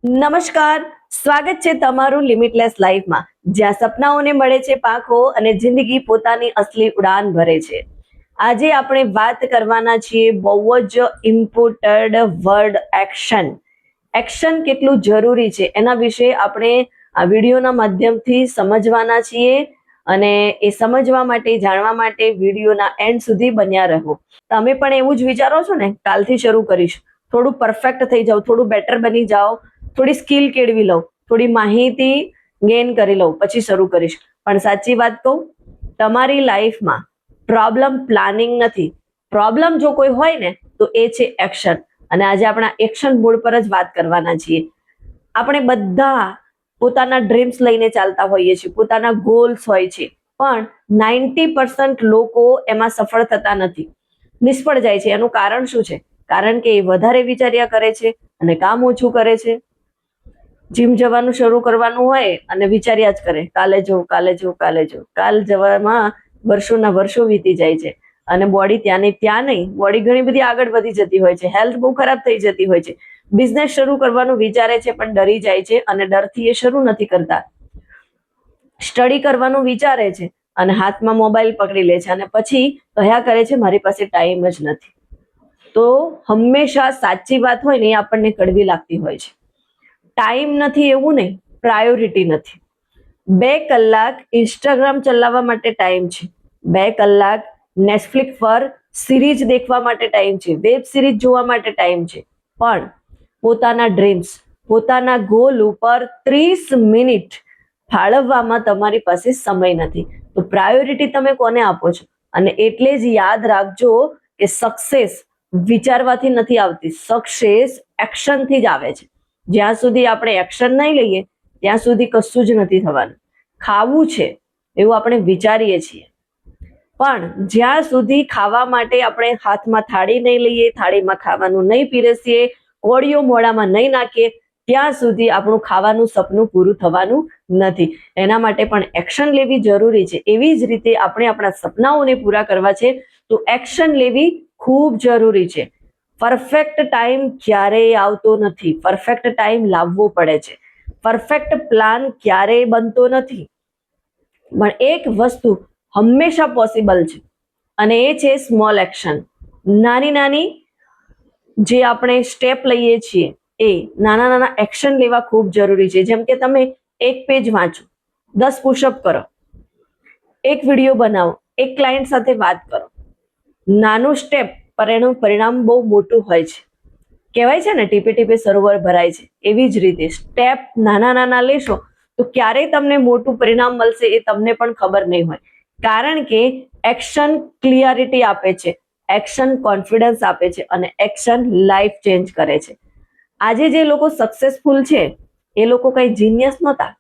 નમસ્કાર, સ્વાગત છે તમારું લિમિટલેસ લાઈફમાં, જ્યાં સપનાઓને મળે છે પાંખો અને જિંદગી પોતાની અસલી ઉડાન ભરે છે. આજે આપણે વાત કરવાના છીએ બહુ જ ઇમ્પોર્ટન્ટ વર્ડ એક્શન. એક્શન કેટલું જરૂરી છે એના વિશે આપણે આ વિડીયોના માધ્યમથી સમજવાના છીએ અને એ સમજવા માટે જાણવા માટે વિડીયોના એન્ડ સુધી બન્યા રહો. તમે પણ એવું જ વિચારો છો ને, કાલથી શરૂ કરીશ, થોડું પરફેક્ટ થઈ જાઓ, થોડું બેટર બની જાઓ, થોડી સ્કિલ કેળવી લઉં, થોડી માહિતી ગેઇન કરી લઉં, પછી શરૂ કરીશ. પણ સાચી વાત કહું, તમારી લાઈફમાં પ્રોબ્લેમ પ્લાનિંગ નથી. પ્રોબ્લેમ જો કોઈ હોય ને તો એ છે એક્શન. અને આજે આપણા એક્શન મોડ પર જ વાત કરવાના છીએ. આપણે બધા પોતાના ડ્રીમ્સ લઈને ચાલતા હોઈએ છીએ, પોતાના ગોલ્સ હોય છે, પણ 90% લોકો એમાં સફળ થતા નથી, નિષ્ફળ જાય છે. એનું કારણ શું છે? કારણ કે એ વધારે વિચાર્યા કરે છે અને કામ ઓછું કરે છે. જીમ જવાનું શરૂ કરવાનું હોય અને વિચાર્યા જ કરે, કાલે જવું, કાલે જવું, કાલે જવું. કાલ જવામાં વર્ષોના વર્ષો વીતી જાય છે અને બોડી ત્યાં નહીં, બોડી ઘણી બધી આગળ વધી જતી હોય છે, હેલ્થ બહુ ખરાબ થઈ જતી હોય છે. બિઝનેસ શરૂ કરવાનું વિચારે છે પણ ડરી જાય છે અને ડરથી એ શરૂ નથી કરતા. સ્ટડી કરવાનું વિચારે છે અને હાથમાં મોબાઈલ પકડી લે છે અને પછી કહ્યા કરે છે મારી પાસે ટાઈમ જ નથી. તો હંમેશા સાચી વાત હોય ને એ આપણને કડવી લાગતી હોય છે. ટાઈમ નથી એવું નહીં, પ્રાયોરિટી નથી. 2 કલાક ઇન્સ્ટાગ્રામ ચલાવવા માટે ટાઈમ છે, 2 કલાક નેટફ્લિક્સ પર સિરીઝ દેખવા માટે ટાઈમ છે, વેબ સિરીઝ જોવા માટે ટાઈમ છે, પણ પોતાના ડ્રીમ્સ, પોતાના ગોલ ઉપર 30 મિનિટ ફાળવવામાં તમારી પાસે સમય નથી. તો પ્રાયોરિટી તમે કોને આપો છો? અને એટલે જ યાદ રાખજો કે સક્સેસ વિચારવાથી નથી આવતી, સક્સેસ એક્શનથી જ આવે છે. જ્યાં સુધી આપણે એક્શન નહીં લઈએ ત્યાં સુધી કશું જ નથી થવાનું. ખાવું છે એવું આપણે વિચારીએ છીએ, પણ જ્યાં સુધી ખાવા માટે આપણે હાથમાં થાળી નહીં લઈએ, થાળીમાં ખાવાનું નહીં પીરસીએ, કોળીઓ મોઢામાં નહીં નાખીએ, ત્યાં સુધી આપણું ખાવાનું સપનું પૂરું થવાનું નથી. એના માટે પણ એક્શન લેવી જરૂરી છે. એવી જ રીતે આપણે આપણા સપનાઓને પૂરા કરવા છે તો એક્શન લેવી ખૂબ જરૂરી છે. પરફેક્ટ ટાઈમ ક્યારેય આવતો નથી, પરફેક્ટ ટાઈમ લાવવો પડે છે. પરફેક્ટ પ્લાન ક્યારેય બનતો નથી, પણ એક વસ્તુ હંમેશા પોસિબલ છે અને એ છે સ્મોલ એક્શન. નાની નાની જે આપણે સ્ટેપ લઈએ છીએ એ નાના નાના એક્શન લેવા ખૂબ જરૂરી છે. જેમ કે તમે એક પેજ વાંચો, 10 પુશઅપ કરો, એક વિડીયો બનાવો, એક ક્લાયન્ટ સાથે વાત કરો. નાનું સ્ટેપ પર એનું પરિણામ બહુ મોટું હોય છે. કહેવાય છે ને, ટીપે ટીપે સરોવર ભરાય છે. એવી જ રીતે સ્ટેપ નાના નાના લેશો તો ક્યારેય તમને મોટું પરિણામ મળશે એ તમને પણ ખબર નહીં હોય. કારણ કે એક્શન ક્લિયરિટી આપે છે, એક્શન કોન્ફિડન્સ આપે છે અને એક્શન લાઈફ ચેન્જ કરે છે. આજે જે લોકો સક્સેસફુલ છે એ લોકો કઈ જીનિયસ નહોતા,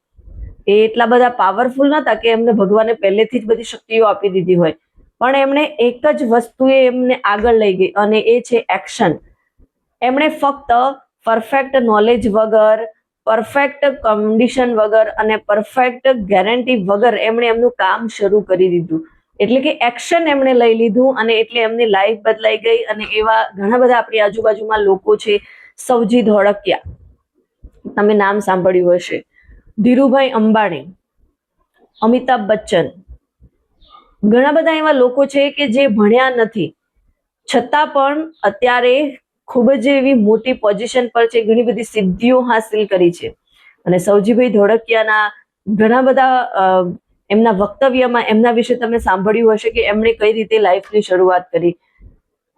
એ એટલા બધા પાવરફુલ નહોતા કે એમને ભગવાને પહેલેથી જ બધી શક્તિઓ આપી દીધી હોય, પણ એમણે એક જ વસ્તુએ એમને આગળ લઈ ગઈ અને એ છે એક્શન. એમણે ફક્ત પરફેક્ટ નોલેજ વગર, પરફેક્ટ કન્ડિશન વગર અને પરફેક્ટ ગેરંટી વગર એમણે એમનું કામ શરૂ કરી દીધું. એટલે કે એક્શન એમણે લઈ લીધું અને એટલે એમની લાઈફ બદલાઈ ગઈ. અને એવા ઘણા બધા આપણી આજુબાજુમાં લોકો છે. સૌજી ધોળકિયા, તમે નામ સાંભળ્યું હશે, ધીરુભાઈ અંબાણી, અમિતાભ બચ્ચન, ઘણા બધા એવા લોકો છે કે જે ભણ્યા નથી છતાં પણ અત્યારે ખૂબ જ એવી મોટી પોઝિશન પર છે, ઘણી બધી સિદ્ધિઓ હાંસલ કરી છે. અને સૌજીભાઈ ધોળકિયાના ઘણા બધા એમના વક્તવ્યમાં એમના વિશે તમે સાંભળ્યું હશે કે એમણે કઈ રીતે લાઈફની શરૂઆત કરી.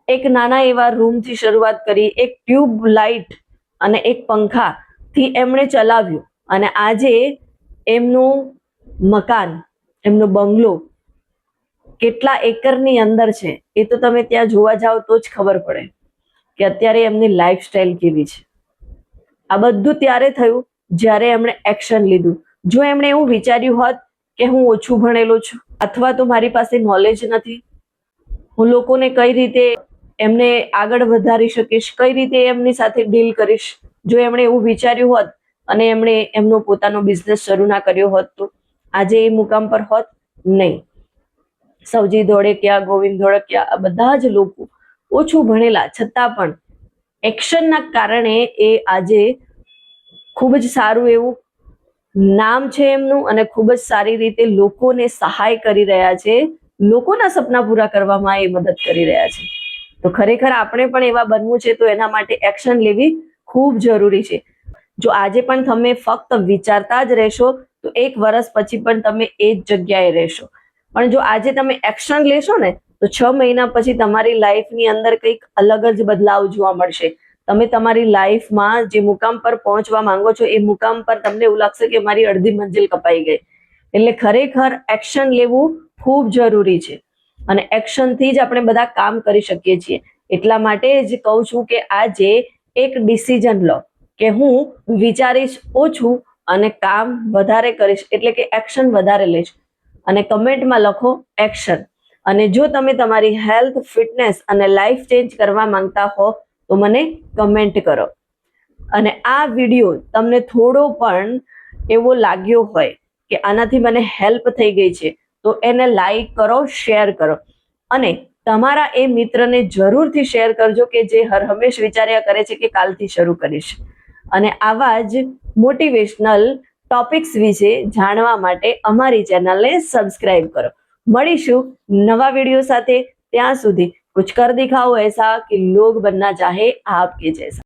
એક નાના એવા રૂમથી શરૂઆત કરી, એક ટ્યુબ લાઇટ અને એક પંખાથી એમણે ચલાવ્યું અને આજે એમનું મકાન, એમનો બંગલો કેટલા એકરની અંદર છે એ તો તમે ત્યાં જોવા જાઓ તો જ ખબર પડે કે અત્યારે એમની લાઈફસ્ટાઈલ કેવી છે. આ બધું ત્યારે થયું જ્યારે એમણે એક્શન લીધું. જો એમણે એવું વિચાર્યું હોત કે હું ઓછું ભણેલો છું અથવા તો મારી પાસે નોલેજ નથી, હું લોકોને કઈ રીતે એમને આગળ વધારી શકીશ, કઈ રીતે એમની સાથે ડીલ કરીશ, જો એમણે એવું વિચાર્યું હોત અને એમણે એમનો પોતાનો બિઝનેસ શરૂ ના કર્યો હોત તો આજે એ મુકામ પર હોત નહીં. સૌજી ધોળકિયા, ગોવિંદ ધોળકિયા, આ બધા જ લોકો ઓછું ભણેલા છતાં પણ એક્શનના કારણે એ આજે ખૂબ જ સારું એવું નામ છે એમનું અને ખૂબ જ સારી રીતે લોકોને સહાય કરી રહ્યા છે, લોકોના સપના પૂરા કરવામાં એ મદદ કરી રહ્યા છે. તો ખરેખર આપણે પણ એવા બનવું છે, તો એના માટે એક્શન લેવી ખૂબ જરૂરી છે. જો આજે પણ તમે ફક્ત વિચારતા જ રહેશો તો 1 વર્ષ પછી પણ તમે એ જ જગ્યાએ રહેશો. પણ જો આજે તમે એક્શન લેશો ને તો 6 મહિના પછી તમારી લાઈફની અંદર કંઈક અલગ જ બદલાવ જોવા મળશે. તમે તમારી લાઈફમાં જે મુકામ પર પહોંચવા માંગો છો એ મુકામ પર તમને એવું લાગશે કે મારી અડધી મંજિલ કપાઈ ગઈ. એટલે ખરેખર એક્શન લેવું ખૂબ જરૂરી છે અને એક્શનથી જ આપણે બધા કામ કરી શકીએ છીએ. એટલા માટે જ કહું છું કે આજે એક ડિસિઝન લો કે હું વિચારીશ ઓછું અને કામ વધારે કરીશ, એટલે કે એક્શન વધારે લઈશ. અને કમેન્ટમાં લખો એક્શન. અને જો તમે તમારી હેલ્થ, ફિટનેસ અને લાઈફ ચેન્જ કરવા માંગતા હો તો મને કમેન્ટ કરો. અને આ વિડીયો તમને થોડો પણ એવો લાગ્યો હોય કે આનાથી મને હેલ્પ થઈ ગઈ છે તો એને લાઈક કરો, શેર કરો અને તમારા એ મિત્રને જરૂરથી શેર કરજો કે જે હર હંમેશ વિચાર્યા કરે છે કે કાલથી શરૂ કરીશ. અને આવા જ મોટિવેશનલ ટોપિક્સ વિશે જાણવા માટે અમારી ચેનલને સબસ્ક્રાઇબ કરો. મળીશું નવા વિડીયો સાથે. ત્યાં સુધી कुछ कर दिखाओ ऐसा कि लोग बनना चाहे आपके जैसा.